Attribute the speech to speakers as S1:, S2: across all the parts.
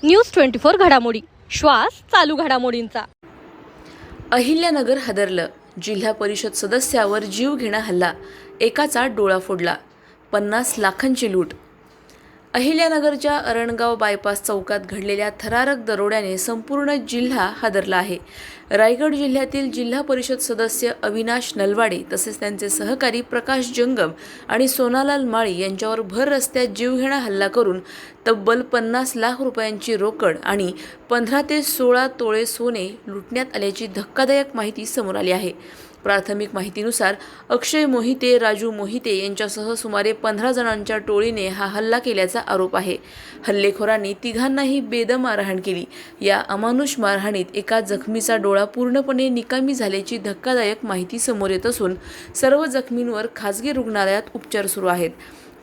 S1: News 24 घडामोडी, श्वास चालू घडामोडींचा।
S2: अहिल्यानगर हादरलं, जिल्हा परिषद सदस्यावर जीवघेणा हल्ला, एकाचा डोळा फोडला, 50 लाखांची लूट। अहिल्यानगरच्या अरणगाव बायपास चौकात घडलेल्या थरारक दरोड्याने संपूर्ण जिल्हा हादरला आहे। रायगड जिल्ह्यातील जिल्हा परिषद सदस्य अविनाश नलवाडे तसेच त्यांचे सहकारी प्रकाश जंगम आणि सोनालाल माळी यांच्यावर भर रस्त्यात जीवघेणा हल्ला करून तब्बल 50 लाख रुपयांची रोकड आणि 15 ते 16 तोळे सोने लुटण्यात आल्याची धक्कादायक माहिती समोर आली आहे। प्राथमिक माहितीनुसार अक्षय मोहिते, राजू मोहिते यांच्यासह सुमारे 15 जणांच्या टोळीने हा हल्ला केल्याचा आरोप आहे। हल्लेखोरांनी तिघांनाही बेदम मारहाण केली। या अमानुष मारहाणीत एका जखमीचा डोळा पूर्णपणे निकामी झाल्याची धक्कादायक माहिती समोर येत असून सर्व जखमींवर खासगी रुग्णालयात उपचार सुरू आहेत।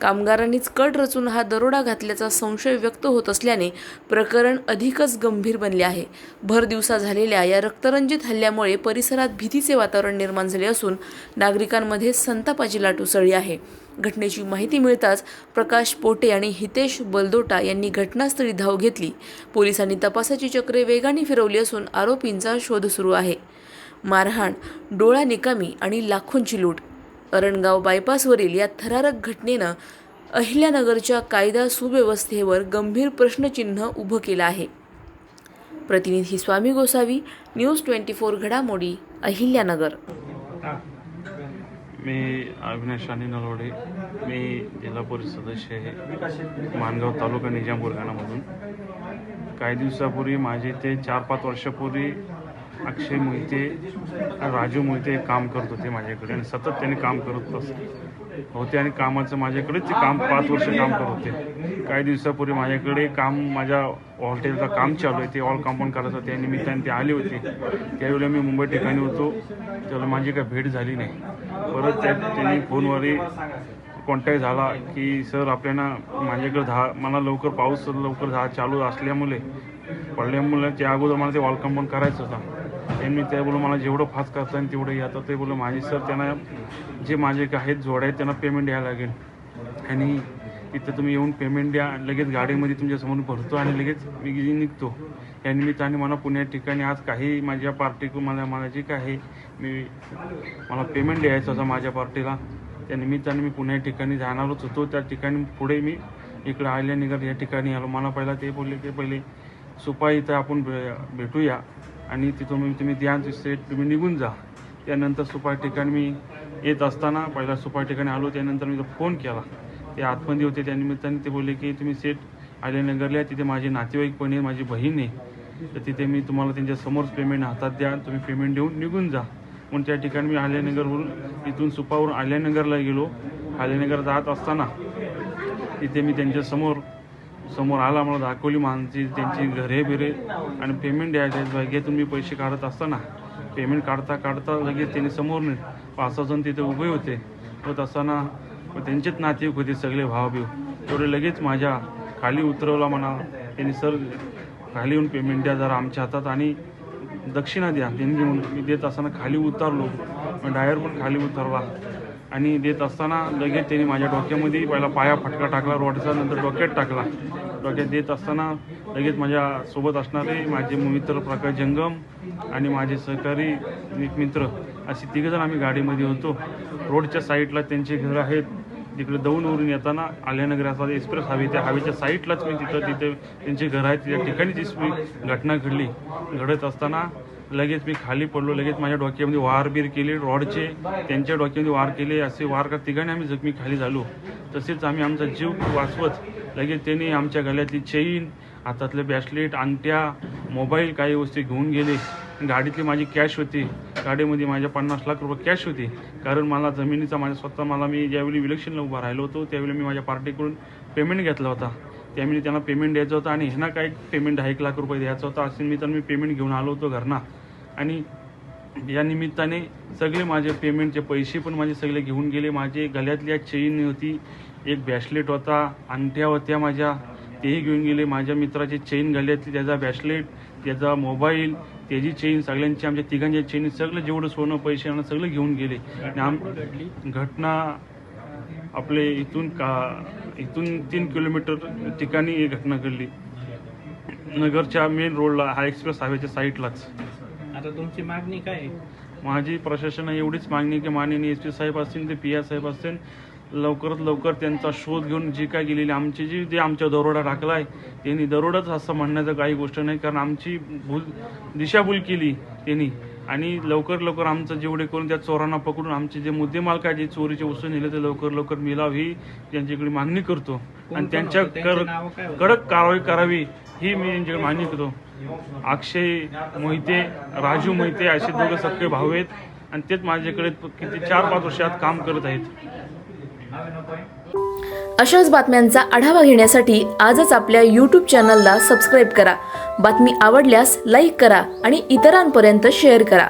S2: कामगारांनीच कट रचून हा दरोडा घातल्याचा संशय व्यक्त होत असल्याने प्रकरण अधिकच गंभीर बनले आहे। भर दिवसा झालेल्या या रक्तरंजित हल्ल्यामुळे परिसरात भीतीचे वातावरण निर्माण झाले असून नागरिकांमध्ये संतापाची लाट उसळली आहे। घटनेची माहिती मिळताच प्रकाश पोटे आणि हितेश बलदोटा यांनी घटनास्थळी धाव घेतली। पोलिसांनी तपासाची चक्रे वेगाने फिरवली असून आरोपींचा शोध सुरू आहे। मारहाण, डोळा निकामी आणि लाखोंची लूट। अरणगाव बायपासवरील या थरारक घटनेनं अहिल्यानगरच्या कायदा सुव्यवस्थेवर गंभीर प्रश्नचिन्ह उभं केलं आहे। प्रतिनिधी स्वामी गोसावी, न्यूज 24 घडामोडी, अहिल्यानगर।
S3: मी अविनाश नलवाडे, मी जिल्हा परिषद सदस्य आहे, माणगाव तालुका निजामपूर गावामधून। काही दिवसापूर्वी माझे ते 4-5 वर्षापूर्वी अक्षय मोहिते, राजू मोहिते काम करत होते माझ्याकडे आणि सतत त्यांनी काम करत होते आणि कामाचं माझ्याकडेच ते काम 5 वर्ष काम करत होते। काही दिवसापूर्वी माझ्याकडे काम, माझ्या हॉटेलचं काम चालू आहे, ते ऑल कंपाऊंड करत होते, निमित्ताने ते आले होते। त्यावेळेला मी मुंबई ठिकाणी होतो, त्यावेळेला माझी काही भेट झाली नाही। परत त्यांनी फोनवरही कॉन्टॅक्ट झाला की सर आपल्याला माझ्याकडे मला लवकर पाऊस लवकर चालू असल्यामुळे त्या अगोदर मला ते वॉल कंपाऊंड करायचं होतं। त्यांनी ते बोलू मला जेवढं फास्ट करता येईल तेवढं येतं। ते बोलू माझे सर त्यांना जे माझे आहेत जोड आहेत त्यांना पेमेंट द्यायला लागेल आणि तिथं तुम्ही येऊन पेमेंट द्या, लगेच गाडीमध्ये तुमच्यासमोर भरतो आणि लगेच मी निघतो। या निमित्ताने मला पुण्या ठिकाणी आज काही माझ्या मला जे काय आहे मला पेमेंट द्यायचं होतं माझ्या पार्टीला, त्या निमित्ताने मी पुण्या ठिकाणी जाणारच होतो। त्या ठिकाणी पुढे मी इकडे अहिल्यानगर या ठिकाणी आलो। मला पहिला ते बोलले की पहिले सुपाई इथं आपण भेटूया आणि तिथून तुम्ही द्या सेट, तुम्ही निघून जा। त्यानंतर सुपाई ठिकाणी मी येत असताना पहिला सुपाई ठिकाणी आलो, त्यानंतर मी फोन केला, ते आतमध्ये होते। त्या निमित्ताने ते बोलले की तुम्ही सेट अहिल्यानगरला, तिथे माझे नातेवाईक पण आहे, माझी बहीण आहे, तर तिथे मी तुम्हाला त्यांच्यासमोर पेमेंट हातात द्या, तुम्ही पेमेंट देऊन निघून जा। म्हणून त्या ठिकाणी मी अहिल्यानगरवरून इथून सुपावरून अहिल्यानगरला गेलो। अहिल्यानगर जात असताना तिथे मी समोर आला, मला दाखवली माणसी त्यांची घरे बिरे आणि पेमेंट द्यायचे बॅगेतून मी पैसे काढत असताना पेमेंट काढता लगेच त्यांनी समोर 5-6 जण तिथे उभे होते। होत असताना त्यांचेच नातेवाईक होते, सगळे भावबिव, तेवढे लगेच माझ्या खाली उतरवला म्हणा त्यांनी, सर खाली येऊन पेमेंट द्या जरा आमच्या हातात आणि दक्षिणा द्या। त्यांनी घेऊन मी देत असताना खाली उतरलो, ड्रायव्हर पण खाली उतरला आणि देत असताना लगेच त्यांनी माझ्या डोक्यामध्ये पहिला पाया फटका टाकला रोडचा, नंतर डोक्यात टाकला। डोक्यात देत असताना लगेच माझ्यासोबत असणारे माझे मित्र प्रकाश जंगम आणि माझे सहकारी एक मित्र असे 3 जण आम्ही गाडीमध्ये होतो। रोडच्या साईडला त्यांचे घर आहेत, तिकडे दौंडवरून येताना अहिल्यानगराचा एक्सप्रेस हायवे, त्या हायवेच्या साईडलाच मी तिथे त्यांचे घर आहेत, त्या ठिकाणी ती घटना घडत असताना लगेच मी खाली पडलो। लगेच माझ्या डोक्यामध्ये वारबीर केले रॉडचे, त्यांच्या डोक्यामध्ये वार केले, असे वार का तिघांनी आम्ही जखमी खाली झालो। तसेच आम्ही आमचा जीव वाचवत लगेच त्यांनी आमच्या गळ्यातली चेन, हातातले ब्रेसलेट, अंगठ्या, मोबाईल काही वस्तू घेऊन गेले। गाडीतली माझी कॅश होती, गाडीमध्ये माझ्या 50 लाख रुपये कॅश होती, कारण मला जमिनीचा मी ज्यावेळी इलेक्शनला उभा राहिलो होतो त्यावेळी मी माझ्या पार्टीकडून पेमेंट घेतला होता। त्यावेळी त्यांना पेमेंट द्यायचं होतं आणि ह्यांना काही पेमेंट 1 लाख रुपये द्यायचा होता। असे मी पेमेंट घेऊन आलो होतो घरना आणि या निमित्ताने सगळे माझे पेमेंटचे पैसे पण माझे सगळे घेऊन गेले। माझे गळ्यातली चेन होती, एक ब्रेसलेट होता, अंगठ्या होत्या माझ्या, तेही घेऊन गेले। माझ्या मित्राची चेन गळ्यातली, त्याचा ब्रेसलेट, त्याचा मोबाईल, त्याची चेन, सगळ्यांची आमच्या तिघांच्या चेन, सगळं जेवढं सोनं पैसे सगळं घेऊन गेले। घटना आपले इथून 3 किलोमीटर ठिकाणी ही घटना घडली। नगरच्या मेन रोडला हा एक्सप्रेस हायवेच्या साईडलाच.
S4: आता तुमची मागणी काय आहे?
S3: माझी प्रशासनाने एवढीच मागणी की माननीय SP साहेब असतील ते PR साहेब असतील लवकरात लवकर त्यांचा शोध घेऊन जी काय गेलेली आमची जे आमच्या दरोडा टाकला आहे त्यांनी दरोडाच असं म्हणण्याचं काही गोष्ट नाही, कारण आमची दिशाभूल केली त्यांनी. आणि लवकर आमचं जेवढे करून त्या चोरांना पकडून आमचे जे मुद्देमाल काय जे चोरीचे वस्तू नेले ते लवकर मिळावं ही त्यांच्याकडे मागणी करतो. आणि त्यांच्या कडक कारवाई करावी ही मी त्यांच्याकडे मागणी करतो. अक्षय मोहिते, राजू मोहिते असे दोघं सख्खे भाऊ आहेत आणि तेच माझ्याकडे किती 4-5 वर्षात काम करत आहेत.
S2: अशाच बातम्यांचा आढावा घेण्यासाठी आजच आपल्या YouTube चॅनलला सबस्क्राईब करा. बातमी आवडल्यास लाईक करा आणि इतरांपर्यंत शेअर करा.